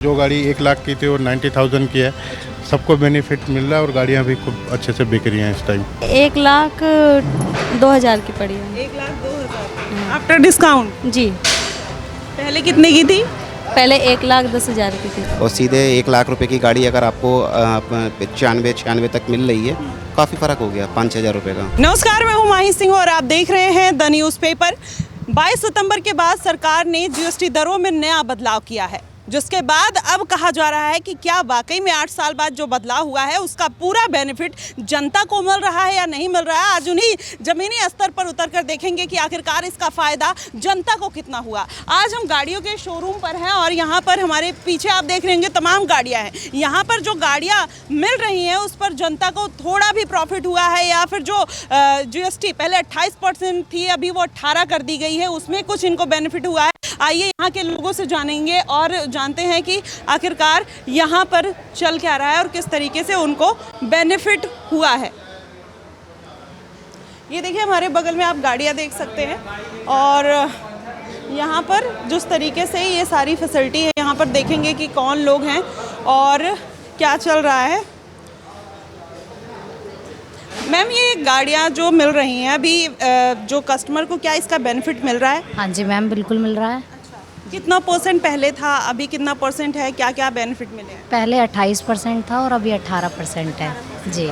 जो गाड़ी 1 लाख की थी वो 90,000 की है। सबको बेनिफिट मिल रहा है और गाड़ियाँ भी खूब अच्छे से बिक रही हैं इस टाइम। 1,02,000 की पड़ी है। 1,02,000 आफ्टर डिस्काउंट। जी, पहले कितने की थी? पहले 1,10,000 की थी। और सीधे 1 लाख रुपए की गाड़ी अगर आपको 95 तक मिल रही है, काफ़ी फ़र्क हो गया 5-6 हज़ार रुपये का। नमस्कार, मैं हूँ माही सिंह और आप देख रहे हैं द न्यूज़पेपर। 22 सितंबर के बाद सरकार ने जीएसटी दरों में नया बदलाव किया है, जिसके बाद अब कहा जा रहा है कि क्या वाकई में 8 साल बाद जो बदलाव हुआ है उसका पूरा बेनिफिट जनता को मिल रहा है या नहीं मिल रहा है। आज उन्हीं ज़मीनी स्तर पर उतर कर देखेंगे कि आखिरकार इसका फ़ायदा जनता को कितना हुआ। आज हम गाड़ियों के शोरूम पर हैं और यहाँ पर हमारे पीछे आप देख रहे होंगे तमाम गाड़ियाँ हैं। यहाँ पर जो गाड़ियाँ मिल रही हैं उस पर जनता को थोड़ा भी प्रॉफिट हुआ है या फिर जो जीएसटी पहले 28% थी अभी वो 18 कर दी गई है, उसमें कुछ इनको बेनिफिट हुआ है। आइए यहाँ के लोगों से जानेंगे और जानते हैं कि आखिरकार यहाँ पर चल क्या रहा है और किस तरीके से उनको बेनिफिट हुआ है। ये देखिए हमारे बगल में आप गाड़ियाँ देख सकते हैं और यहाँ पर जिस तरीके से ये सारी फैसिलिटी है, यहाँ पर देखेंगे कि कौन लोग हैं और क्या चल रहा है। मैम, ये गाड़ियाँ जो मिल रही हैं अभी जो कस्टमर को क्या इसका बेनिफिट मिल रहा है? हाँ जी मैम, बिल्कुल मिल रहा है। कितना परसेंट पहले था, अभी कितना परसेंट है, क्या क्या बेनिफिट मिले हैं? पहले 28% था और अभी 18% है जी।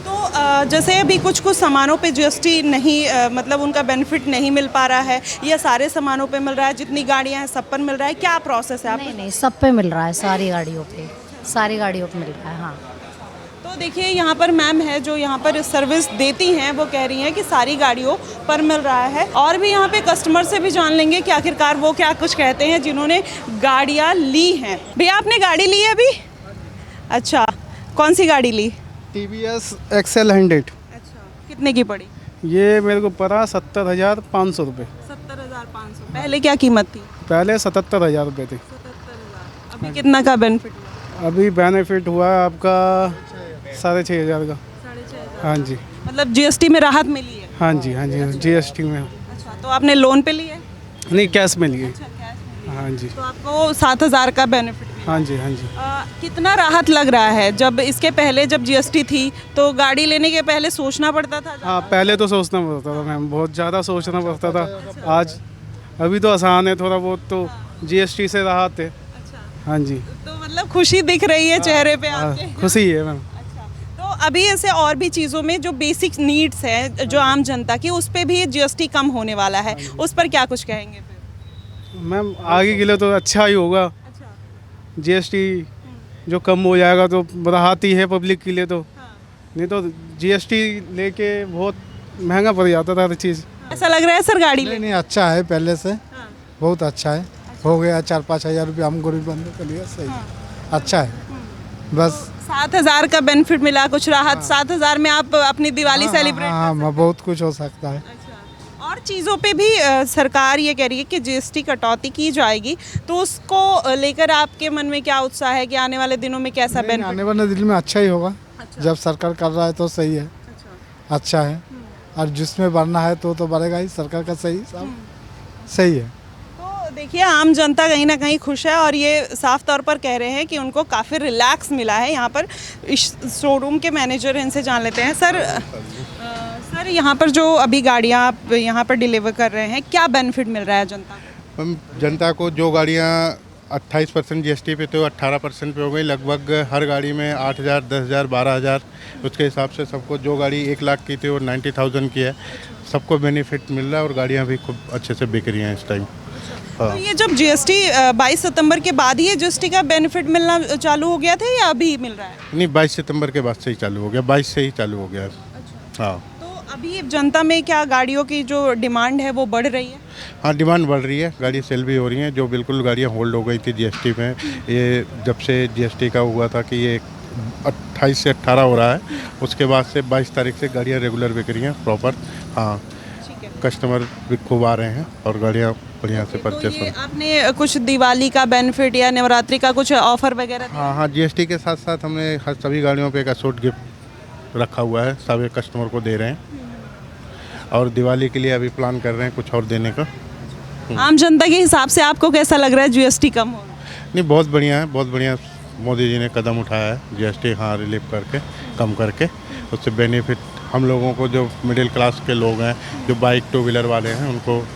तो जैसे अभी कुछ सामानों पे जीएसटी नहीं मतलब उनका बेनिफिट नहीं मिल पा रहा है या सारे सामानों पे मिल रहा है, जितनी गाड़ियाँ हैं सब पर मिल रहा है, क्या प्रोसेस है? नहीं, सब पे मिल रहा है, सारी गाड़ियों पे मिल रहा है। हाँ, तो देखिए यहाँ पर मैम है जो यहाँ पर सर्विस देती हैं, वो कह रही हैं कि सारी गाड़ियों पर मिल रहा है। और भी यहाँ पे कस्टमर से भी जान लेंगे कि आखिरकार वो क्या कुछ कहते हैं जिन्होंने गाड़ियाँ ली हैं। भैया, आपने गाड़ी ली है अभी? अच्छा, कौन सी गाड़ी ली? TVS XL 100। अच्छा, कितने की पड़ी? ये मेरे को पड़ा 70,500 रुपये। 70,500। पहले क्या कीमत थी? पहले 77,000 रुपये थी। 77,000। अभी कितना का बेनिफिट हुआ? अभी बेनिफिट हुआ है आपका 6,500 का। 6,500। हाँ जी, मतलब जीएसटी में राहत मिली है? हाँ जी, हाँ जी, GST में। अच्छा, तो आपने लोन पे लिए? नहीं, कैश में लिए। अच्छा, कैश में लिए। हाँ जी, तो आपको 7,000 का बेनिफिट मिला। हाँ जी, हाँ जी। कितना राहत लग रहा है? जब इसके पहले जब जीएसटी थी तो गाड़ी लेने के पहले सोचना पड़ता था? हाँ, पहले तो सोचना पड़ता था मैम, बहुत ज़्यादा सोचना पड़ता था। आज अभी तो आसान है थोड़ा बहुत, तो GST से राहत है। हाँ जी, तो मतलब खुशी दिख रही है चेहरे पे आपके? खुशी है मैम। अच्छा, तो अभी ऐसे और भी चीज़ों में जो बेसिक नीड्स हैं जो आम जनता की, उस पर भी जीएसटी कम होने वाला है, उस पर क्या कुछ कहेंगे फिर? मैम, आगे के लिए तो अच्छा ही होगा। GST जो कम हो जाएगा तो राहत ही है पब्लिक के लिए। तो नहीं तो GST लेके बहुत महंगा पड़ जाता था हर चीज़। ऐसा लग रहा है सर गाड़ी नहीं लेने? नहीं, अच्छा है, पहले से बहुत अच्छा है। हो गया 4-5 हज़ार रुपये हम गरीब बंदे के लिए, सही अच्छा है। बस 7,000 का बेनिफिट मिला, कुछ राहत। 7,000 में आप अपनी दिवाली सेलिब्रेट कर हाँ, बहुत कुछ हो सकता है। अच्छा, और चीज़ों पे भी सरकार ये कह रही है कि जीएसटी कटौती की जाएगी, तो उसको लेकर आपके मन में क्या उत्साह है कि आने वाले दिनों में कैसा बेनिफिट? आने वाले दिन में अच्छा ही होगा। जब सरकार कर रहा है तो सही है, अच्छा है। और जिसमें बढ़ना है तो बढ़ेगा ही, सरकार का सही सब सही है। तो देखिए, आम जनता कहीं ना कहीं खुश है और ये साफ तौर पर कह रहे हैं कि उनको काफ़ी रिलैक्स मिला है। यहाँ पर इस शोरूम के मैनेजर, इनसे जान लेते हैं। सर यहाँ पर जो अभी गाड़ियाँ आप यहाँ पर डिलीवर कर रहे हैं, क्या बेनिफिट मिल रहा है जनता को? हम जनता को जो गाड़ियाँ 28% GST पे तो 18% पे हो गई। लगभग हर गाड़ी में 8,000, 10,000, 12,000 उसके हिसाब से सबको। जो गाड़ी 1 लाख की थी वो 90,000 की है। सबको बेनिफिट मिल रहा है और गाड़ियाँ भी खूब अच्छे से बिक रही हैं इस टाइम। तो ये जब जीएसटी 22 सितंबर के बाद ही जीएसटी का बेनिफिट मिलना चालू हो गया था या अभी मिल रहा है? नहीं, 22 सितंबर के बाद से ही चालू हो गया, 22 से ही चालू हो गया। हाँ, तो अभी जनता में क्या गाड़ियों की जो डिमांड है वो बढ़ रही है? हाँ, डिमांड बढ़ रही है, गाड़ी सेल भी हो रही हैं। जो बिल्कुल गाड़ियाँ होल्ड हो गई थी GST में, ये जब से GST का हुआ था कि ये 28 से 18 हो रहा है, उसके बाद से 22 तारीख से गाड़ियाँ रेगुलर बिक रही हैं प्रॉपर। हाँ, कस्टमर भी खूब आ रहे हैं और गाड़ियाँ बढ़िया से परचेस हो। आपने कुछ दिवाली का बेनिफिट या नवरात्रि का कुछ ऑफर वगैरह? हाँ, GST के साथ साथ हमने हर सभी गाड़ियों पे एक अशोट गिफ्ट रखा हुआ है, सभी कस्टमर को दे रहे हैं। और दिवाली के लिए अभी प्लान कर रहे हैं कुछ और देने का। आम जनता के हिसाब से आपको कैसा लग रहा है जीएसटी कम हो? नहीं, बहुत बढ़िया है, बहुत बढ़िया मोदी जी ने कदम उठाया है, जीएसटी हाँ रिलीफ करके, कम करके। उससे बेनिफिट हम लोगों को, जो मिडिल क्लास के लोग हैं, जो बाइक टू व्हीलर वाले हैं, उनको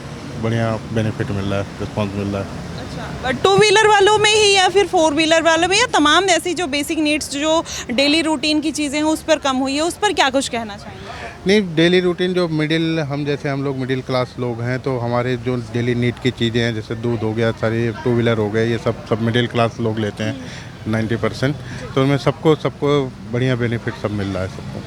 बढ़िया बेनिफिट मिल रहा है, रिस्पॉन्स मिल रहा है। अच्छा, टू व्हीलर वालों में ही या फिर फोर व्हीलर वालों में, या तमाम ऐसी जो बेसिक नीड्स जो डेली रूटीन की चीज़ें हैं उस पर कम हुई है, उस पर क्या कुछ कहना चाहेंगे? नहीं, डेली रूटीन जो हम लोग मिडिल क्लास लोग हैं, तो हमारे जो डेली नीड की चीज़ें हैं, जैसे दूध हो गया, सारी टू व्हीलर हो गए, ये सब मिडिल क्लास लोग लेते हैं 90%। तो उनमें सबको बढ़िया बेनिफिट सब मिल रहा है सबको।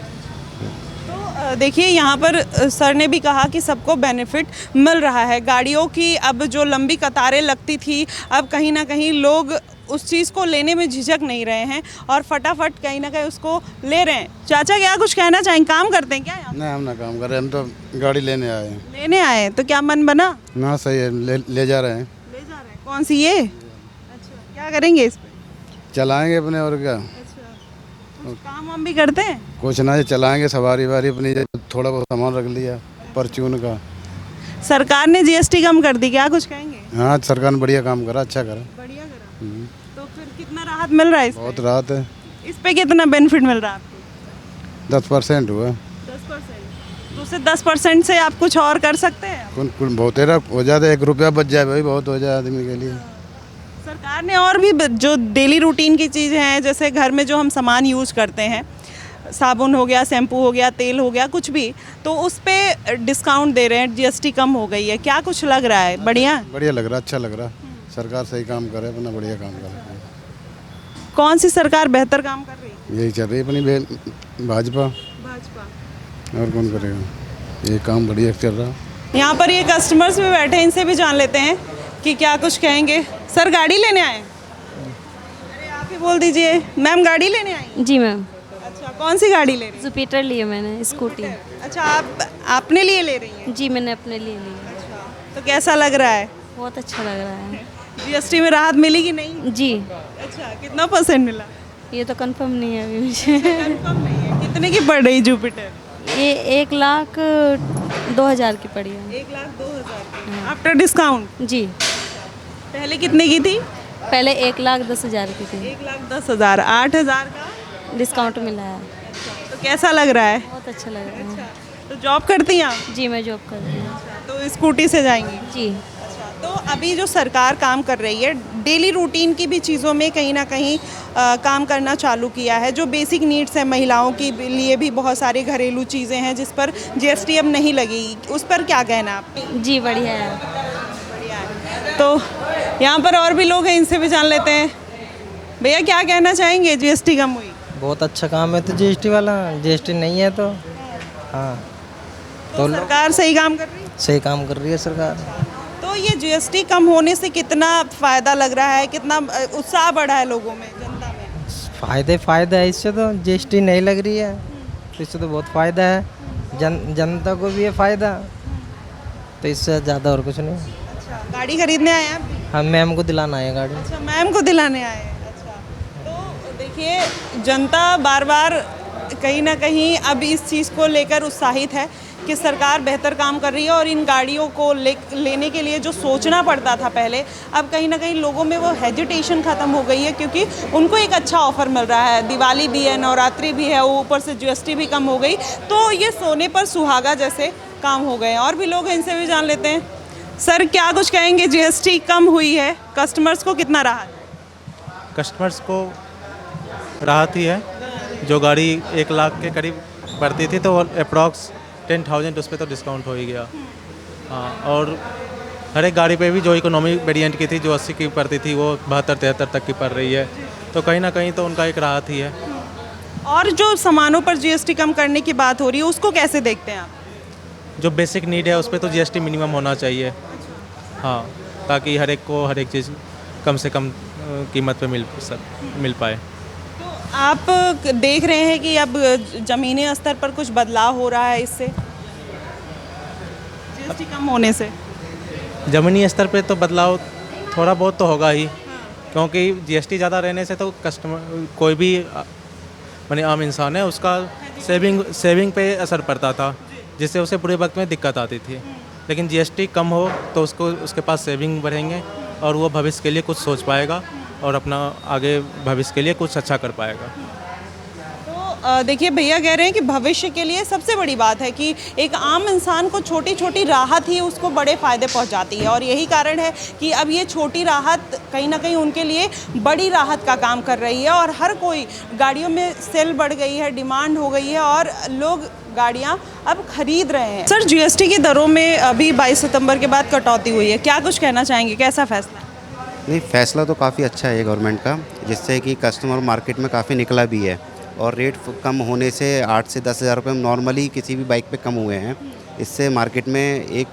देखिए, यहाँ पर सर ने भी कहा कि सबको बेनिफिट मिल रहा है। गाड़ियों की अब जो लंबी कतारें लगती थी, अब कहीं ना कहीं लोग उस चीज़ को लेने में झिझक नहीं रहे हैं और फटाफट कहीं ना कहीं उसको ले रहे हैं। चाचा, क्या कुछ कहना चाहेंगे? काम करते हैं क्या यहाँ? नहीं, हम ना काम कर रहे हैं, हम तो गाड़ी लेने आए हैं। लेने आए हैं, तो क्या मन बना? ना, सही है, ले जा रहे हैं। ले जा रहे हैं। कौन सी ये? अच्छा, क्या करेंगे इस पे? चलाएंगे अपने, और क्या। कुछ काम वाम भी करते हैं? कुछ ना, चलाएंगे सवारी वारी अपनी, थोड़ा बहुत सामान रख लिया परचून का। सरकार ने जीएसटी कम कर दी, क्या कुछ कहेंगे? हाँ, सरकार ने बढ़िया काम करा, अच्छा करा। बढ़िया करा। तो फिर कितना राहत मिल रहा है इस पे? बहुत राहत है। इस पे कितना बेनिफिट मिल रहा है आपको? 10% हुआ। 10%? तो उससे 10% से आप कुछ और कर सकते हैं? कुल बहुत हो जाता, 1 रुपया बच जाए भाई, बहुत हो जाए आदमी के लिए। सरकार ने और भी जो डेली रूटीन की चीज़ हैं, जैसे घर में जो हम सामान यूज करते हैं, साबुन हो गया, शैम्पू हो गया, तेल हो गया, कुछ भी, तो उस पे डिस्काउंट दे रहे हैं, जीएसटी कम हो गई है। क्या कुछ लग रहा है? बढ़िया लग रहा, अच्छा लग रहा। सरकार सही काम करे, अपना बढ़िया काम कर रही है। कौन सी सरकार बेहतर काम कर रही है? यही चल रही है अपनी भाजपा। और कौन करेगा? ये काम बढ़िया चल रहा। यहाँ पर ये कस्टमर्स भी बैठे हैं, इनसे भी जान लेते हैं कि क्या कुछ कहेंगे। सर, गाड़ी लेने आए? अरे आप ही बोल दीजिए। मैम, गाड़ी लेने आई? जी मैम, अच्छा, कौन सी गाड़ी ले रही हैं? जुपिटर लिए मैंने, स्कूटी। अच्छा, आप अपने लिए ले रही हैं? जी, मैंने अपने लिए ली। तो कैसा लग रहा है? बहुत अच्छा लग रहा है। जीएसटी में राहत मिली कि नहीं? जी। अच्छा, कितना % मिला? ये तो कंफर्म नहीं है अभी मुझे। कंफर्म नहीं है। कितने की पड़ रही जुपिटर? ये 1,02,000 की पड़ी है। 1,02,000 आफ्टर डिस्काउंट? जी। पहले कितने की थी? पहले 1,10,000 की थी। 1,10,000, 8,000 का डिस्काउंट मिला है। तो कैसा लग रहा है? बहुत अच्छा लग रहा है। तो जॉब करती हैं आप? जी, मैं जॉब करती हूँ। तो स्कूटी से जाएंगी? जी। तो अभी जो सरकार काम कर रही है, डेली रूटीन की भी चीज़ों में कहीं ना कहीं काम करना चालू किया है। जो बेसिक नीड्स हैं महिलाओं के लिए भी बहुत सारी घरेलू चीज़ें हैं जिस पर जीएसटी अब नहीं लगेगी, उस पर क्या कहना आप? जी, बढ़िया है। बढ़िया है। तो यहाँ पर और भी लोग हैं, इनसे भी जान लेते हैं। भैया, क्या कहना चाहेंगे? जीएसटी कम हुई? बहुत अच्छा काम है। तो जीएसटी वाला, जीएसटी नहीं है तो हाँ, तो सरकार सही काम कर रही है? सही काम कर रही है सरकार। तो ये जीएसटी कम होने से कितना फ़ायदा लग रहा है, कितना उत्साह बढ़ा है लोगों में, जनता में? फ़ायदा है इससे। तो जीएसटी नहीं लग रही है तो इससे तो बहुत फ़ायदा है, जनता को भी है फ़ायदा, तो इससे ज़्यादा और कुछ नहीं। अच्छा, गाड़ी खरीदने आए हैं आप? हम मैम को दिलाना है गाड़ी। अच्छा, मैम को दिलाने आए हैं। अच्छा, तो देखिए, जनता बार बार कहीं ना कहीं अब इस चीज़ को लेकर उत्साहित है कि सरकार बेहतर काम कर रही है और इन गाड़ियों को लेने के लिए जो सोचना पड़ता था पहले, अब कहीं ना कहीं लोगों में वो हेजिटेशन ख़त्म हो गई है, क्योंकि उनको एक अच्छा ऑफ़र मिल रहा है। दिवाली भी है, नवरात्रि भी है, ऊपर से जीएसटी भी कम हो गई, तो ये सोने पर सुहागा जैसे काम हो गए। और भी लोग हैं, इनसे भी जान लेते हैं। सर, क्या कुछ कहेंगे? जीएसटी कम हुई है, कस्टमर्स को कितना राहत? कस्टमर्स को राहत ही है। जो गाड़ी 1 लाख के करीब पड़ती थी तो अप्रॉक्स 10,000 उस पर तो डिस्काउंट हो ही गया। हाँ, और हर एक गाड़ी पे भी जो इकोनॉमी वेरिएंट की थी, जो 80 की पड़ती थी, वो 72-73 तक की पड़ रही है। तो कहीं ना कहीं तो उनका एक राहत ही है। और जो सामानों पर जीएसटी कम करने की बात हो रही है, उसको कैसे देखते हैं आप? जो बेसिक नीड है उस पर तो जीएसटी मिनिमम होना चाहिए। हाँ, ताकि हर एक को हर एक चीज़ कम से कम कीमत पे मिल पाए। तो आप देख रहे हैं कि अब ज़मीनी स्तर पर कुछ बदलाव हो रहा है इससे, जीएसटी कम होने से? ज़मीनी स्तर पे तो बदलाव थोड़ा बहुत तो होगा ही, क्योंकि जीएसटी ज़्यादा रहने से तो कस्टमर, कोई भी माने आम इंसान है, उसका सेविंग पे असर पड़ता था, जिससे उसे बुरे वक्त में दिक्कत आती थी। लेकिन जीएसटी कम हो तो उसके पास सेविंग बढ़ेंगे और वो भविष्य के लिए कुछ सोच पाएगा और अपना आगे भविष्य के लिए कुछ अच्छा कर पाएगा। तो देखिए भैया कह रहे हैं कि भविष्य के लिए सबसे बड़ी बात है कि एक आम इंसान को छोटी छोटी राहत ही उसको बड़े फ़ायदे पहुंचाती है, और यही कारण है कि अब ये छोटी राहत कहीं ना कहीं उनके लिए बड़ी राहत का काम कर रही है। और हर कोई गाड़ियों में सेल बढ़ गई है, डिमांड हो गई है और लोग गाड़ियां अब खरीद रहे हैं। सर, जीएसटी की दरों में अभी 22 सितंबर के बाद कटौती हुई है, क्या कुछ कहना चाहेंगे, कैसा फैसला? नहीं, फैसला तो काफ़ी अच्छा है गवर्नमेंट का, जिससे कि कस्टमर मार्केट में काफ़ी निकला भी है और रेट कम होने से 8 से 10 हज़ार रुपये नॉर्मली किसी भी बाइक पे कम हुए हैं। इससे मार्केट में एक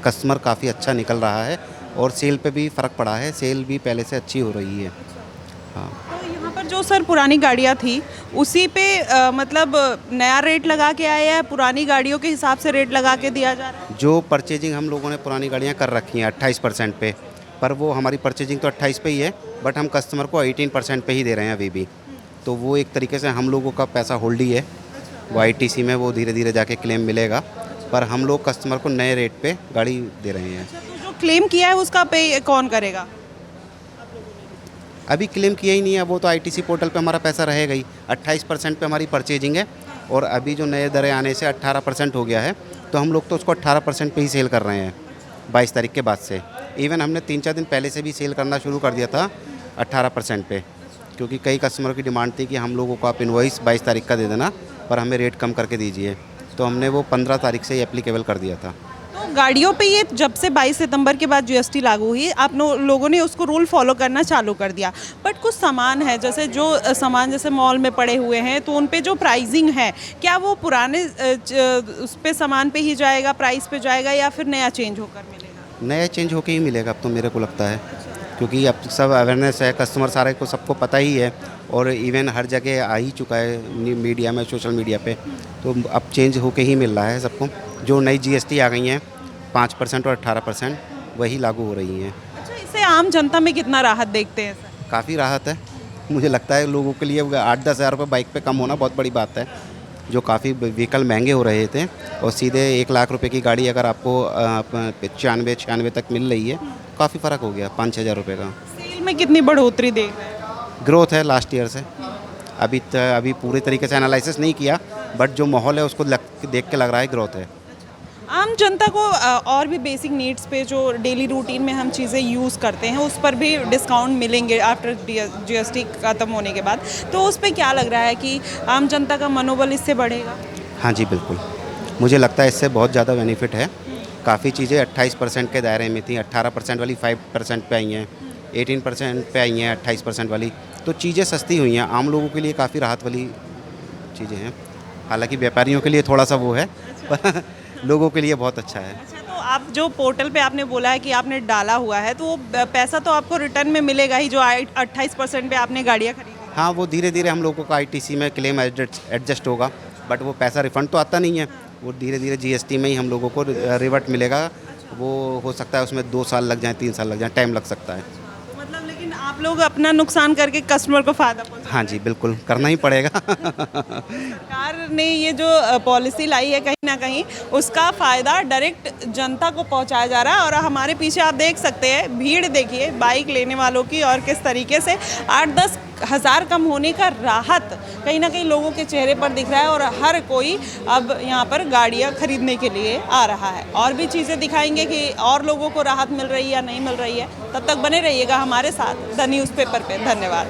कस्टमर काफ़ी अच्छा निकल रहा है और सेल पे भी फ़र्क पड़ा है, सेल भी पहले से अच्छी हो रही है। हाँ, तो यहाँ पर जो सर पुरानी गाड़ियाँ थी उसी पे मतलब नया रेट लगा के आया है, पुरानी गाड़ियों के हिसाब से रेट लगा के दिया जा रहा है? जो परचेजिंग हम लोगों ने पुरानी गाड़ियाँ कर रखी हैं 28% पे, पर वो हमारी परचेजिंग तो 28 पे ही है, बट हम कस्टमर को 18% पे ही दे रहे हैं अभी भी। तो वो एक तरीके से हम लोगों का पैसा होल्ड ही है, वो ITC में वो धीरे धीरे जाके क्लेम मिलेगा, पर हम लोग कस्टमर को नए रेट पे गाड़ी दे रहे हैं। तो जो क्लेम किया है उसका पे कौन करेगा? अभी क्लेम किया ही नहीं है, वो तो ITC पोर्टल पे हमारा पैसा रहेगा ही। 28% पे हमारी परचेजिंग है और अभी जो नए दरें आने से 18% हो गया है, तो हम लोग तो उसको 18% पे ही सेल कर रहे हैं 22 तारीख के बाद से। इवन हमने 3-4 दिन पहले से भी सेल करना शुरू कर दिया था 18% पे, क्योंकि कई कस्टमरों की डिमांड थी कि हम लोगों को आप इनवॉइस 22 तारीख का दे देना, पर हमें रेट कम करके दीजिए, तो हमने वो 15 तारीख से ही एप्लीकेबल कर दिया था। तो गाड़ियों पे ये जब से 22 सितंबर के बाद जीएसटी लागू हुई, आप लोगों ने उसको रूल फॉलो करना चालू कर दिया, बट कुछ सामान है जैसे जो सामान जैसे मॉल में पड़े हुए हैं तो उन पे जो प्राइसिंग है, क्या वो पुराने उस पे सामान पे ही जाएगा, प्राइस पे जाएगा, या फिर नया चेंज होकर मिलेगा? नया चेंज होके ही मिलेगा अब तो, मेरे को लगता है, क्योंकि अब सब अवेयरनेस है, कस्टमर सारे को सबको पता ही है और इवन हर जगह आ ही चुका है मीडिया में, सोशल मीडिया पे, तो अब चेंज होके ही मिल रहा है सबको। जो नई GST आ गई हैं 5% और 18% वही लागू हो रही हैं। अच्छा, इससे आम जनता में कितना राहत देखते हैं सर? काफ़ी राहत है, मुझे लगता है लोगों के लिए 8-10 हज़ार रुपये बाइक पे कम होना बहुत बड़ी बात है। जो काफ़ी व्हीकल महंगे हो रहे थे और सीधे 1 लाख रुपए की गाड़ी अगर आपको 95-96 तक मिल रही है, काफ़ी फ़र्क हो गया 5-6 हज़ार रुपये का। सेल में कितनी बढ़ोतरी देख रहे हैं? ग्रोथ है लास्ट ईयर से, अभी पूरे तरीके से एनालिसिस नहीं किया, बट जो माहौल है उसको देख के लग रहा है ग्रोथ है। आम जनता को और भी बेसिक नीड्स पे जो डेली रूटीन में हम चीज़ें यूज़ करते हैं उस पर भी डिस्काउंट मिलेंगे आफ्टर जीएसटी ख़त्म होने के बाद, तो उस पर क्या लग रहा है कि आम जनता का मनोबल इससे बढ़ेगा? हाँ जी बिल्कुल, मुझे लगता है इससे बहुत ज़्यादा बेनिफिट है। काफ़ी चीज़ें 28% के दायरे में थी, 18% वाली 5% पे आई हैं, 18% पे आई हैं 28% वाली, तो चीज़ें सस्ती हुई हैं, आम लोगों के लिए काफ़ी राहत वाली चीज़ें हैं। हालांकि व्यापारियों के लिए थोड़ा सा वो है, पर लोगों के लिए बहुत अच्छा है। अच्छा, तो आप जो पोर्टल पे आपने बोला है कि आपने डाला हुआ है, तो वो पैसा तो आपको रिटर्न में मिलेगा ही जो 28% पे आपने गाड़ियाँ खरीदी? हाँ, वो धीरे धीरे हम लोगों का ITC में क्लेम एडजस्ट होगा, बट वो पैसा रिफ़ंड तो आता नहीं है, वो धीरे धीरे GST में ही हम लोगों को रिवर्ट मिलेगा। वो हो सकता है उसमें 2 साल लग जाएँ, 3 साल लग जाएँ, टाइम लग सकता है। मतलब लेकिन आप लोग अपना नुकसान करके कस्टमर को फ़ायदा पहुँचा? हाँ जी बिल्कुल, करना ही पड़ेगा। सरकार ने ये जो पॉलिसी लाई है कहीं ना कहीं उसका फ़ायदा डायरेक्ट जनता को पहुंचाया जा रहा है। और हमारे पीछे आप देख सकते हैं भीड़, देखिए बाइक लेने वालों की, और किस तरीके से 8-10 हज़ार कम होने का राहत कहीं ना कहीं लोगों के चेहरे पर दिख रहा है और हर कोई अब यहाँ पर गाड़ियाँ खरीदने के लिए आ रहा है। और भी चीज़ें दिखाएंगे कि और लोगों को राहत मिल रही है या नहीं मिल रही है। तब तक बने रहिएगा हमारे साथ द न्यूज़पेपर पे। धन्यवाद।